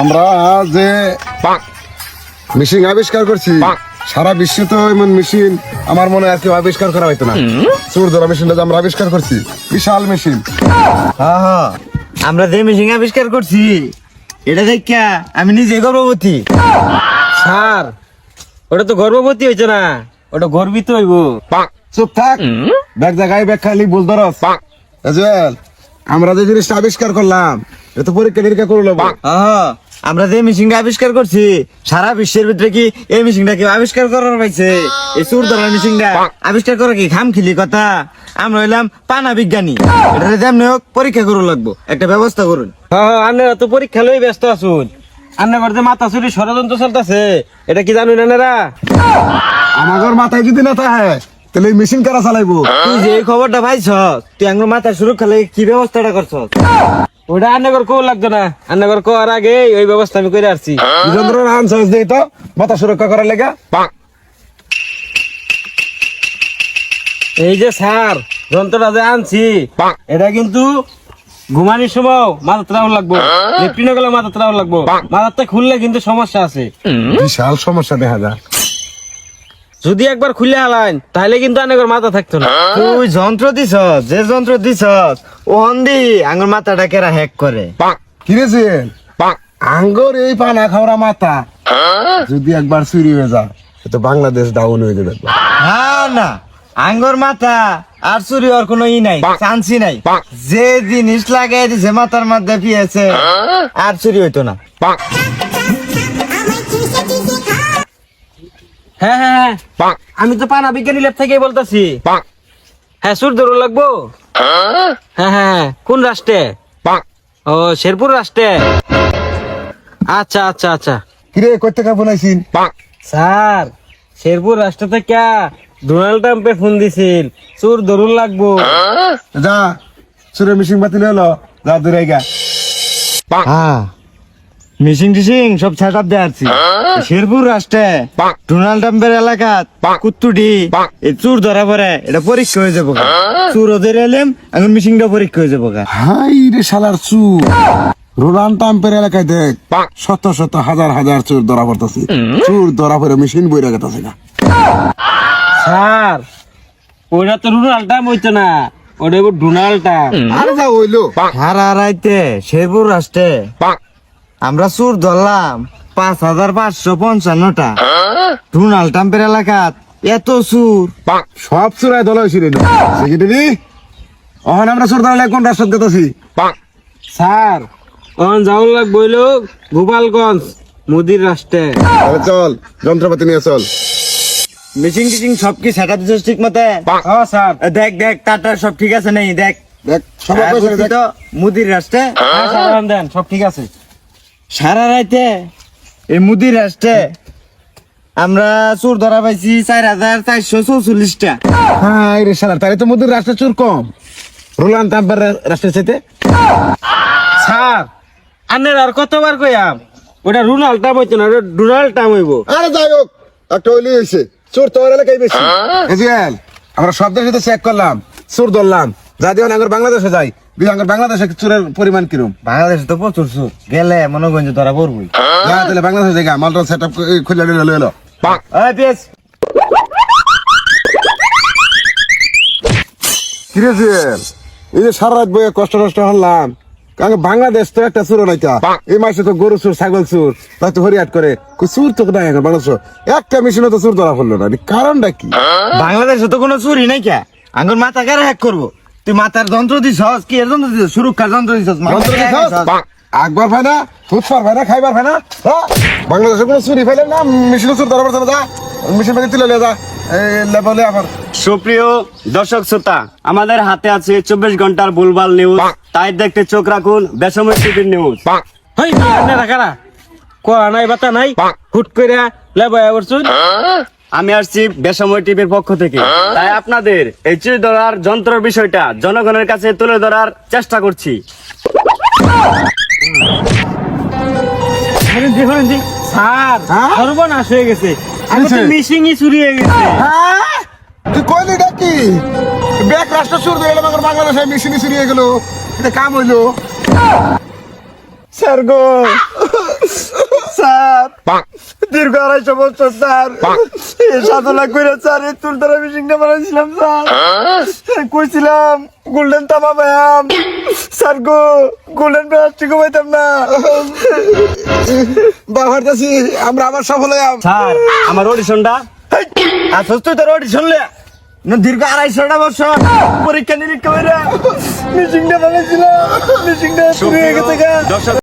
আমরা যে মেশিন আবিষ্কার করছি সারা বিশ্বে তো এমন মেশিন আমার মনে হয় আর কেউ আবিষ্কার করা হয়তো না। চোর ধরা মেশিনটা যে আমরা আবিষ্কার করছি বিশাল মেশিন। হ্যাঁ, আমরা যে মেশিন আবিষ্কার করছি এটা দেখা আমি নিজে গর্ভবতী। স্যার ওটা তো গর্ভবতী হয়েছে না, ওটা গর্বিত হইব। চুপ থাক, ব্যাগ জায়গায় ব্যাগ খালি বল ধরস। আমরা যে জিনিসটা আবিষ্কার করলাম এটা তো পরীক্ষা নিরীক্ষা করলো। হ্যাঁ, আমরা যে মেশিনটা আবিষ্কার করছি সারা বিশ্বের ভিতরে কি এই মেশিনটা কেউ আবিষ্কার করার পাইছে? এই চোর ধরা মেশিনটা আবিষ্কার করা কি খামখিলি কথা? আমরা হইলাম পানা বিজ্ঞানী, এটা যেমনি হোক পরীক্ষা করু লাগবো, একটা ব্যবস্থা করুন। হ্যাঁ, আপনারা তো পরীক্ষা লই ব্যস্ত আছুন। আপনার যে মাথা চুরি ষড়যন্ত্র চলতেছে এটা কি জানুন আপনারা? আমাদের মাথায় যদি না থাকে তাহলে এই মেশিন কারা চালাইবো? তুই যে এই খবরটা পাইছ, তুই আমার মাথার সুরক্ষা লাগে কি ব্যবস্থাটা করছ? ওটা আন্নাগর কেউ লাগতো না, আন্নাগর কোয়ার আগে ওই ব্যবস্থা আমি করে আসছি। আনসার দিই তো মাথা সুরক্ষা করার লেগা। এই যে স্যার যন্ত্রটা যে আনছি এটা কিন্তু ঘুমানির সময় মাথা ত্রাউন লাগবো, লেফটিনে গেলে মাথা ত্রাউন লাগবো। মাথাটা খুললে কিন্তু সমস্যা আছে, বিশাল সমস্যা দেখা যায়। যদি একবার খুলে হালাইন তাহলে কিন্তু আন্নাগর মাথা থাকতো না। তুই যন্ত্র দিছ, যে যন্ত্র দিছ ও হন্দি আঙ্গুর মাথাটা কেরা হ্যাক করে। কিনেছেন আঙ্গর এই পানা খাওয়া মাথা যদি একবার চুরি হয়ে যায় তো বাংলাদেশ ডাউন হয়ে যাবে। হ্যাঁ না, আঙ্গুর মাথা আর চুরি হওয়ার কোনো ই নাই, চান্সই নাই। যে জিনিস লাগাই দিছে মাথার মধ্যে পিয়েছে আর চুরি হইতো না। হ্যাঁ হ্যাঁ হ্যাঁ, আমি তো পানা বিজ্ঞানী ল্যাব থেকে বলতেছি। হ্যাঁ, সুর ধরুন লাগবো। হ্যাঁ হ্যাঁ হ্যাঁ, কোন রাষ্ট্রে? ও শেরপুর রাষ্ট্রে। আচ্ছা আচ্ছা আচ্ছা। কিরে কই থেকে বলাইছিন? স্যার শেরপুর রাষ্ট্র থেকে ডোনাল্ড ট্রাম্পে ফোন দিছিল, চোর ধরুন লাগবো। যা চুরের মেশিন বাতিল হলো, যা দূরে গা। হ্যাঁ, মিশিং টিশিং সব সেট আপ দিয়ে আসছি। শেরপুর রাষ্ট্রে ডোনাল্ড ট্রাম্পের এলাকা কুত্তুটি এই চুর ধরা পড়ে এটা পরীক্ষা হয়ে যাবো। চুর ওদের এলাম এখন মিশিংটা পরীক্ষা হয়ে যাবো। হাই রে শালার চুর, রোনাল্ড ট্রাম্পের এলাকায় দেখ শত শত হাজার হাজার চোর ধরা পড়তেছে। চোর ধরা পড়ে মেশিন বইরা গেছে না। স্যার ওটা তো ডোনাল্ড ট্রাম্প হইতো না, ওটা ডোনাল্ড ট্রাম্প। আরে যা হইলো। সারা রাইতে শেরপুর রাষ্ট্রে আমরা চুর ধরলাম 5,555টা। ডোনাল্ড ট্রাম্পের এলাকাত এত চুর। সব চোরাই দল হয়েছিল সেক্রেটারি। অহন আমরা চোর ধরলে কোন রাষ্ট্র গেছি? স্যার অন যাওয়ার লাগবো হইলো গোপালগঞ্জ মোদির রাষ্ট্রে। চল যন্ত্রপাতি নিয়ে চল। মিশিং টিশিং সব কি সেট আপ দিছিস ঠিক মতে? হ্যাঁ স্যার। দেখ দেখ তারটা সব ঠিক আছে নেই দেখ। দেখ সবাই হ্যাঁ, বুঝছি তো, মুদির রাষ্ট্রে হ্যাঁ স্যার, দেন সব ঠিক আছে। সারা রাইতে এই মুদির রাষ্ট্রে আমরা চোর ধরা পাইছি 4,444টা। হ্যাঁ রে শালার, তাহলে তো মোদির রাষ্ট্রের চোর কম রোনাল্ড ট্রাম্পের রাষ্ট্রের চাইতে। স্যার আন্নের আর কতবার কইয়াম ওটা রোনাল্ড ট্রাম্প হইতো না, ওটা ডোনাল্ড ট্রাম্প হইব। আরে যাই হোক একটা হইলে হয়েছে, চোর তোর এলাকায় বেশি। এজিয়াল আমরা সব দেশে তো চেক করলাম, চোর ধরলাম। যা দিয়ে আঙ্গর বাংলাদেশে যাই, বাংলাদেশে চোরের পরিমাণ কিরম? বাংলাদেশে তো প্রচুর চোর, গেলে মনে করেন যে ধরা পড়বই। যা তাহলে বাংলাদেশে জায়গা মালটা সেট আপ খুলে নিলে এলো। ওই পেস কিরে জিয়াল, এই যে সারা রাত বইয়ে কষ্ট নষ্ট হলাম, কারণ বাংলাদেশ তো একটা চোর নাইকা। এই মাসে তো গরু চোর, ছাগল চোর, তাই তো হরিয়াট করে চোর তো নাই এখন বাংলাদেশ। একটা মেশিনে তো চোর ধরা পড়লো না, কারণটা কি? বাংলাদেশে তো কোনো চুরি নাই কে? আঙ্গুর মাথা কারা হ্যাক করবো? তুই মাথার যন্ত্র দিছস, কি এর যন্ত্র দিছস? সুরক্ষার যন্ত্র দিছস? আকবর ভাই না, ফুটপার ভাই না, খাইবার ভাই না। বাংলাদেশে কোনো চুরি ফেলে না, মেশিনে চোর ধরা পড়ছে না। যা মেশিন পাতি তুলে যা বলে আমার। সুপ্রিয় দর্শক শ্রোতা, আমাদের হাতে আছে 24 ঘন্টার ভুলভাল নিউজ, তাই দেখতে চোখ রাখুন বেসামরিক টিভির নিউজ। হই আন্নেরা কারা কোয়া নাই বাতা নাই হুট কইরা লেবাই বলছুন। আমি আসছি বেসামরিক টিভির পক্ষ থেকে, তাই আপনাদের এই চুরি ধরার যন্ত্রের বিষয়টা জনগণের কাছে তুলে ধরার চেষ্টা করছি। স্যার সর্বনাশ হয়ে গেছে, আমি তো মিশিংই চুরি হয়ে গেছে। তুই কইলি নাকি ব্যাক রাষ্ট্র চুর ধরে বাংলাদেশে মেশিনে চুরি হয়ে গেল? এটা কাম হইলো। স্যার গো স্যার দীর্ঘ 250 বছর স্যার এই সাধনা করে স্যার এই চুল ধরা মেশিনটা বানাইছিলাম স্যার কইছিলাম গোল্ডেন তামা ব্যায়াম স্যার গো গোল্ডেন প্লাস্টিক পাইতাম না বাবার কাছে আমরা আবার সফল হইলাম। স্যার আমার অডিশনটা আসছ তুই তোর অডিশন লে না দীর্ঘ 250টা বছর পরীক্ষা নিরীক্ষা করে মেশিনটা বানাইছিলাম মেশিনটা শুরু হয়ে গেছে গা। দর্শক